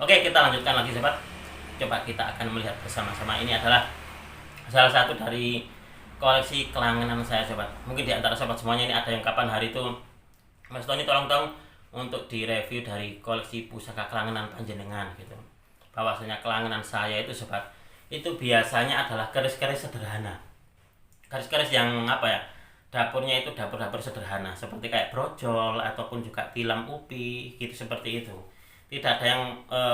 Oke, kita lanjutkan lagi sobat. Coba kita akan melihat bersama-sama. Ini adalah salah satu dari koleksi kelangenan saya sobat. Mungkin di antara sobat semuanya ini ada yang kapan hari itu Mas Tony tolong dong untuk direview dari koleksi pusaka kelangenan panjenengan gitu. Bahwasanya kelangenan saya itu sobat, itu biasanya adalah keris-keris sederhana. Keris-keris yang apa ya? Dapurnya itu dapur-dapur sederhana seperti kayak brojol ataupun juga tilam upi gitu, seperti itu. Tidak ada yang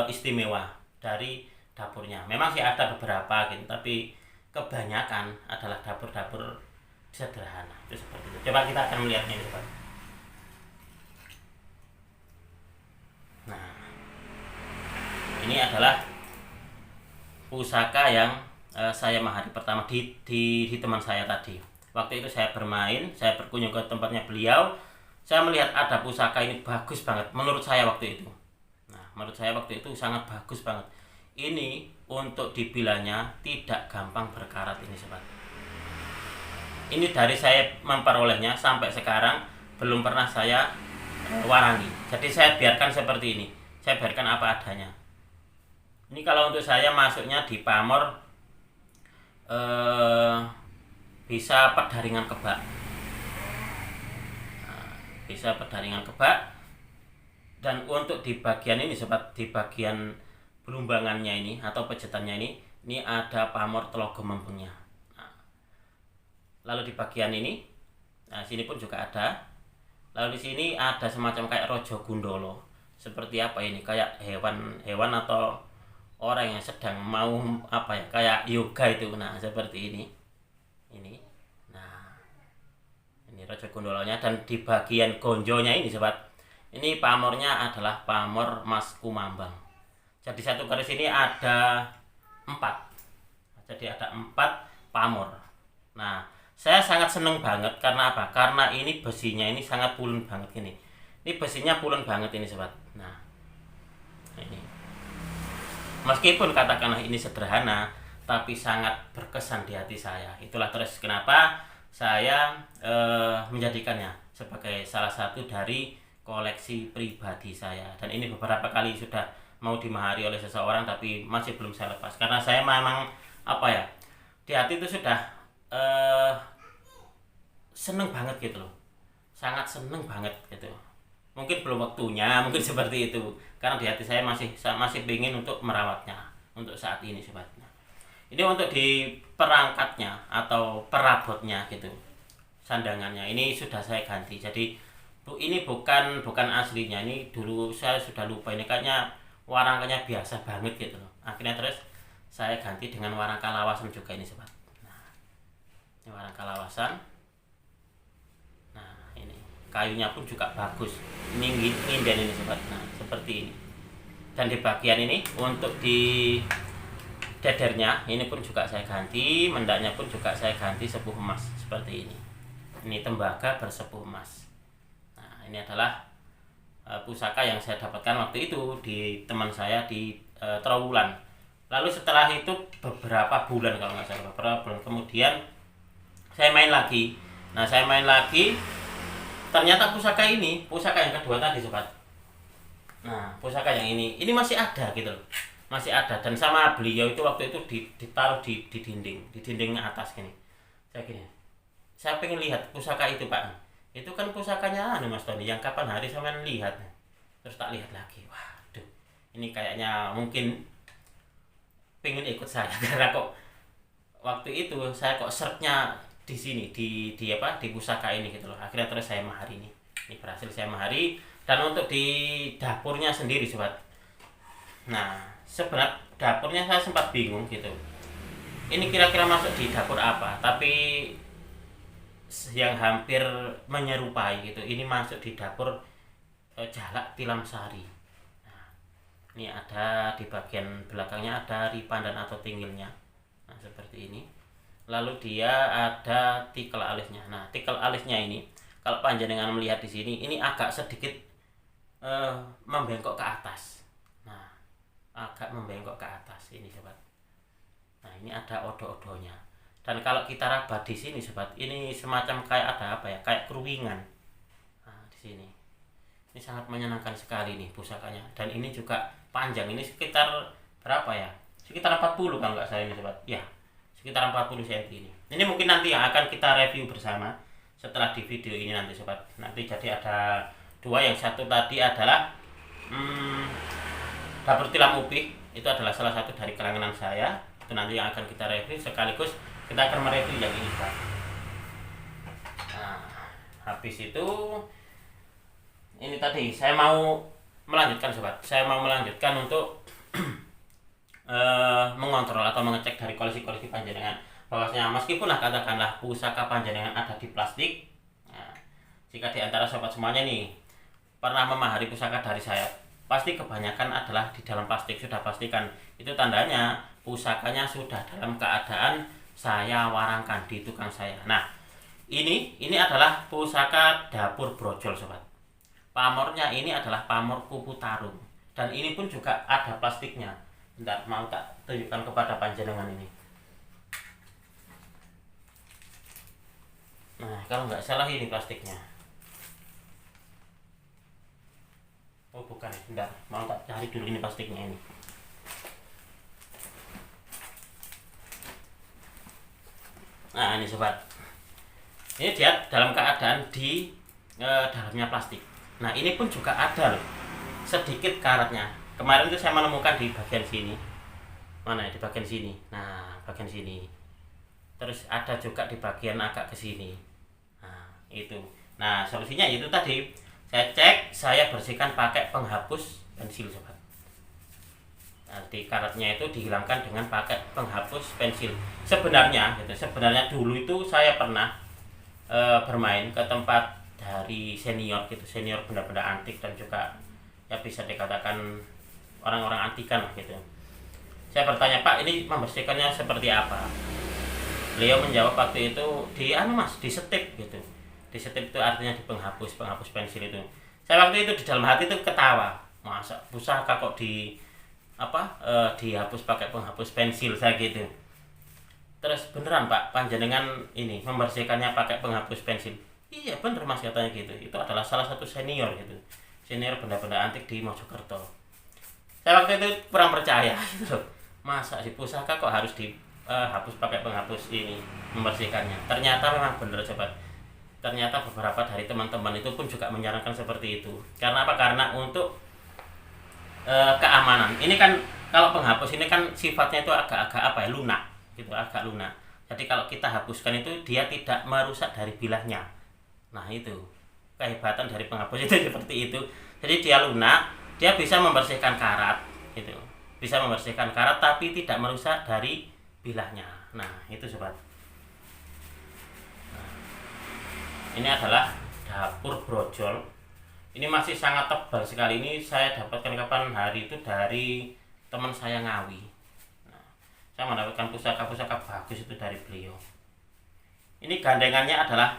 istimewa dari dapurnya. Memang sih ada beberapa gitu, tapi kebanyakan adalah dapur-dapur sederhana itu, seperti itu. Coba kita akan melihatnya ini sobat. Nah, ini adalah pusaka yang saya mahari pertama di teman saya tadi. Waktu itu saya bermain, saya berkunjung ke tempatnya beliau, saya melihat ada pusaka ini bagus banget menurut saya waktu itu. Nah, menurut saya waktu itu sangat bagus banget. Ini untuk dibilangnya tidak gampang berkarat ini sobat. Ini dari saya memperolehnya sampai sekarang belum pernah saya warangi. Jadi saya biarkan seperti ini. Saya biarkan apa adanya. Ini kalau untuk saya masuknya di pamor bisa perdaringan kebak. Nah, bisa perdaringan kebak. Dan untuk di bagian ini sobat, di bagian belumbangannya ini atau pejetannya ini ada pamor telogo mempengnya. Nah, lalu di bagian ini, nah sini pun juga ada. Lalu di sini ada semacam kayak rojo gundolo. Seperti apa ini? Kayak hewan atau orang yang sedang mau apa ya? Kayak yoga itu. Nah, seperti ini. Ini. Nah, ini rojo gondolonya, dan di bagian gonjonya ini sobat. Ini pamornya adalah pamor Mas Kumambang. Jadi satu keris ini ada 4. Jadi ada 4 pamor. Nah, saya sangat seneng banget karena apa? Karena ini besinya ini sangat pulun banget ini. Ini besinya pulun banget ini sobat. Nah, ini. Meskipun katakanlah ini sederhana, tapi sangat berkesan di hati saya. Itulah terus kenapa saya menjadikannya sebagai salah satu dari koleksi pribadi saya. Dan ini beberapa kali sudah mau dimahari oleh seseorang tapi masih belum saya lepas. Karena saya memang apa ya? Di hati itu sudah seneng banget gitu loh, sangat seneng banget gitu. Mungkin belum waktunya, mungkin seperti itu, karena di hati saya masih ingin untuk merawatnya untuk saat ini sobat. Nah, ini untuk di perangkatnya atau perabotnya gitu, sandangannya ini sudah saya ganti. Jadi ini bukan aslinya, ini dulu saya sudah lupa, ini kayaknya warangkanya biasa banget gitu loh. Akhirnya terus saya ganti dengan warangka lawasan juga ini sobat. Nah, ini warangka lawasan. Nah, ini kayunya pun juga bagus. Ini nginden ini sobat. Nah, seperti ini. Dan di bagian ini untuk di dedernya ini pun juga saya ganti, mendaknya pun juga saya ganti sepuh emas seperti ini. Ini tembaga bersepuh emas. Nah, ini adalah pusaka yang saya dapatkan waktu itu di teman saya di Trawulan. Lalu setelah itu beberapa bulan, kalau nggak salah beberapa bulan kemudian saya main lagi. Nah, saya main lagi, ternyata pusaka yang kedua tadi sobat. Nah, pusaka yang ini masih ada gitu loh, masih ada. Dan sama beliau itu waktu itu ditaruh di dinding atas gini. Saya pengen lihat pusaka itu pak. Itu kan pusakanya Mas Tony yang kapan hari saya lihat. Terus tak lihat lagi, waduh, ini kayaknya mungkin pengen ikut saya karena kok waktu itu saya kok sertnya di sini di pusaka ini gitu loh. Akhirnya terus saya mahari ini berhasil saya mahari. Dan untuk di dapurnya sendiri sobat, nah sebenarnya dapurnya saya sempat bingung gitu, ini kira-kira masuk di dapur apa, tapi yang hampir menyerupai gitu, ini masuk di dapur Jalak Tilam Sari. Nah, ini ada di bagian belakangnya ada ripandan atau tinggilnya. Nah, seperti ini. Lalu dia ada tikel alisnya. Nah, tikel alisnya ini kalau panjenengan melihat di sini, ini agak sedikit membengkok ke atas. Nah, agak membengkok ke atas ini sobat. Nah, ini ada odo-odonya. Dan kalau kita raba di sini sobat, ini semacam kayak ada apa ya? Kayak keruingan. Nah, di sini. Ini sangat menyenangkan sekali nih pusakanya. Dan ini juga panjang ini sekitar berapa ya, sekitar 40 kalau nggak salah ini sobat ya, sekitar 40 cm ini mungkin nanti yang akan kita review bersama setelah di video ini nanti sobat. Nanti jadi ada dua, yang satu tadi adalah dapur tilam Upik, itu adalah salah satu dari kelanganan saya, itu nanti yang akan kita review, sekaligus kita akan mereview yang ini sobat. Nah, habis itu ini tadi saya mau melanjutkan sobat, saya mau melanjutkan untuk mengontrol atau mengecek dari koleksi-koleksi panjenengan, bahwasanya meskipun katakanlah pusaka panjenengan ada di plastik, nah, jika di antara sobat semuanya nih pernah memahari pusaka dari saya, pasti kebanyakan adalah di dalam plastik, sudah pastikan itu tandanya pusakanya sudah dalam keadaan saya warangkan di tukang saya. Nah, ini adalah pusaka dapur brojol sobat. Pamornya ini adalah pamor kupu tarung, dan ini pun juga ada plastiknya. Bentar, mau tak tunjukkan kepada panjenengan ini. Nah, kalau nggak salah ini plastiknya. Oh bukan, bentar, mau tak cari dulu ini plastiknya ini. Nah ini sobat, ini dia dalam keadaan di dalamnya plastik. Nah ini pun juga ada loh sedikit karatnya. Kemarin itu saya menemukan di bagian sini. Mana ya, di bagian sini. Nah bagian sini. Terus ada juga di bagian agak ke sini. Nah itu. Nah solusinya itu tadi, saya cek, saya bersihkan pakai penghapus pensil sobat. Nanti karatnya itu dihilangkan dengan pakai penghapus pensil. Sebenarnya dulu itu saya pernah bermain ke tempat dari senior gitu, senior benda-benda antik dan juga ya bisa dikatakan orang-orang antikan gitu. Saya bertanya, Pak, ini membersihkannya seperti apa? Beliau menjawab waktu itu di mas, di setip gitu. Di setip itu artinya di penghapus pensil itu. Saya waktu itu di dalam hati itu ketawa, masa pusaka kok dihapus pakai penghapus pensil, saya gitu. Terus beneran Pak, panjenengan ini membersihkannya pakai penghapus pensil? Iya bener mas, katanya gitu. Itu adalah salah satu senior gitu, senior benda-benda antik di Mojokerto. Saya waktu itu kurang percaya gitu. Masa si pusaka kok harus dihapus pakai penghapus ini membersihkannya? Ternyata memang bener sobat. Ternyata beberapa dari teman-teman itu pun juga menyarankan seperti itu. Karena apa? Karena untuk keamanan. Ini kan kalau penghapus ini kan sifatnya itu agak lunak gitu, agak lunak. Jadi kalau kita hapuskan itu dia tidak merusak dari bilahnya. Nah itu kehebatan dari penghapus itu seperti itu. Jadi dia lunak, dia bisa membersihkan karat gitu, bisa membersihkan karat tapi tidak merusak dari bilahnya. Nah itu sobat. Nah, ini adalah dapur brojol. Ini masih sangat tebal sekali. Ini saya dapatkan kapan hari itu dari teman saya Ngawi. Nah, saya mendapatkan pusaka-pusaka bagus itu dari beliau. Ini gandengannya adalah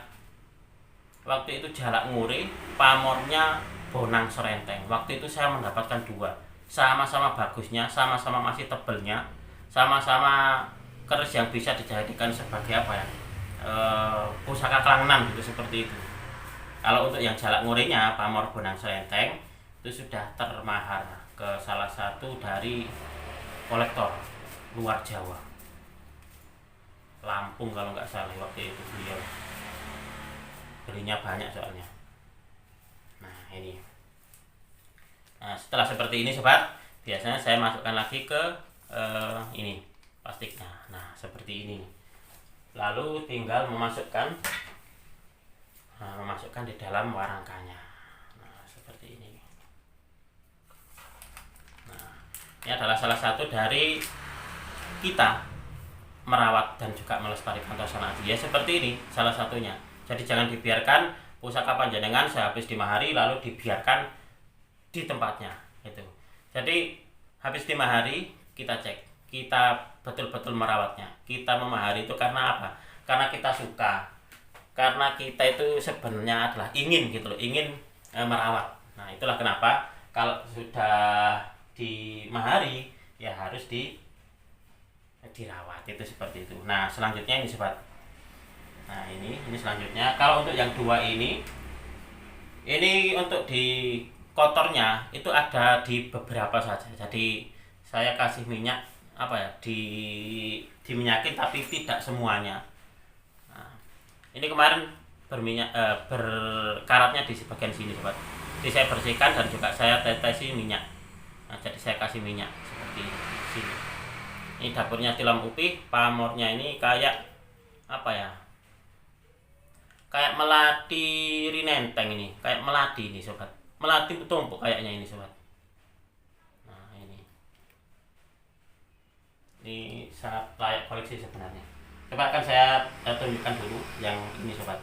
waktu itu jalak nguri, pamornya bonang serenteng. Waktu itu saya mendapatkan dua, sama-sama bagusnya, sama-sama masih tebelnya, sama-sama keris yang bisa dijadikan sebagai pusaka kelangenan gitu, seperti itu. Kalau untuk yang jalak ngurinya, pamor bonang serenteng, itu sudah termahar ke salah satu dari kolektor luar Jawa, Lampung kalau nggak salah. Waktu itu beliau belinya banyak soalnya. Nah ini. Nah setelah seperti ini sobat, biasanya saya masukkan lagi ke ini plastiknya. Nah seperti ini. Lalu tinggal memasukkan di dalam warangkanya. Nah seperti ini. Nah ini adalah salah satu dari kita merawat dan juga melestarikan Tosana Adi ya, seperti ini salah satunya. Jadi jangan dibiarkan pusaka panjenengan sehabis dimahari lalu dibiarkan di tempatnya itu. Jadi habis dimahari kita cek, kita betul-betul merawatnya. Kita memahari itu karena apa? Karena kita suka, karena kita itu sebenarnya adalah ingin gitu loh, ingin merawat. Nah itulah kenapa kalau sudah dimahari ya harus dirawat, itu seperti itu. Nah selanjutnya ini sobat. Nah ini selanjutnya, kalau untuk yang dua ini untuk di kotornya itu ada di beberapa saja. Jadi saya kasih minyak apa ya, diminyakin tapi tidak semuanya. Nah, ini kemarin berkaratnya di bagian sini sobat. Jadi saya bersihkan dan juga saya tetesi minyak. Nah, jadi saya kasih minyak seperti sini. Ini dapurnya tilam upi, pamornya ini kayak apa ya? Kayak melati rinenteng ini, kayak melati ini sobat. Melati tumpuk kayaknya ini sobat. Nah, ini sangat layak koleksi sebenarnya. Coba akan saya tunjukkan dulu yang ini sobat.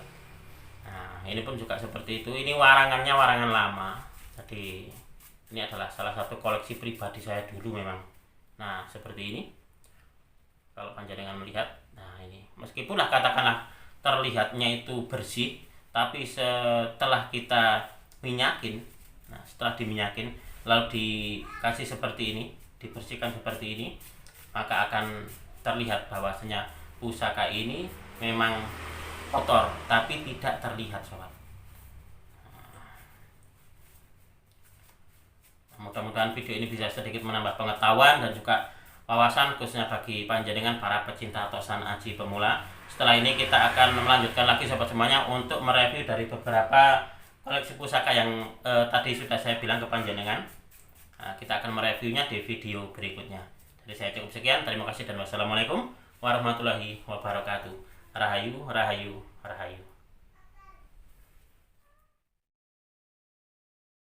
Nah, ini pun juga seperti itu. Ini warangannya warangan lama. Jadi ini adalah salah satu koleksi pribadi saya dulu memang. Nah, seperti ini. Kalau panjenengan melihat, nah ini meskipun lah katakanlah terlihatnya itu bersih, tapi setelah kita minyakin, nah setelah diminyakin lalu dikasih seperti ini, dibersihkan seperti ini, maka akan terlihat bahwasanya pusaka ini memang kotor tapi tidak terlihat sobat. Mudah-mudahan video ini bisa sedikit menambah pengetahuan dan juga wawasan khususnya bagi panjenengan para pecinta tosan aji pemula. Setelah ini kita akan melanjutkan lagi sobat semuanya untuk mereview dari beberapa koleksi pusaka yang tadi sudah saya bilang ke panjenengan. Nah, kita akan mereviewnya di video berikutnya. Jadi saya cukup sekian, terima kasih dan wassalamualaikum warahmatullahi wabarakatuh. Rahayu, rahayu, rahayu.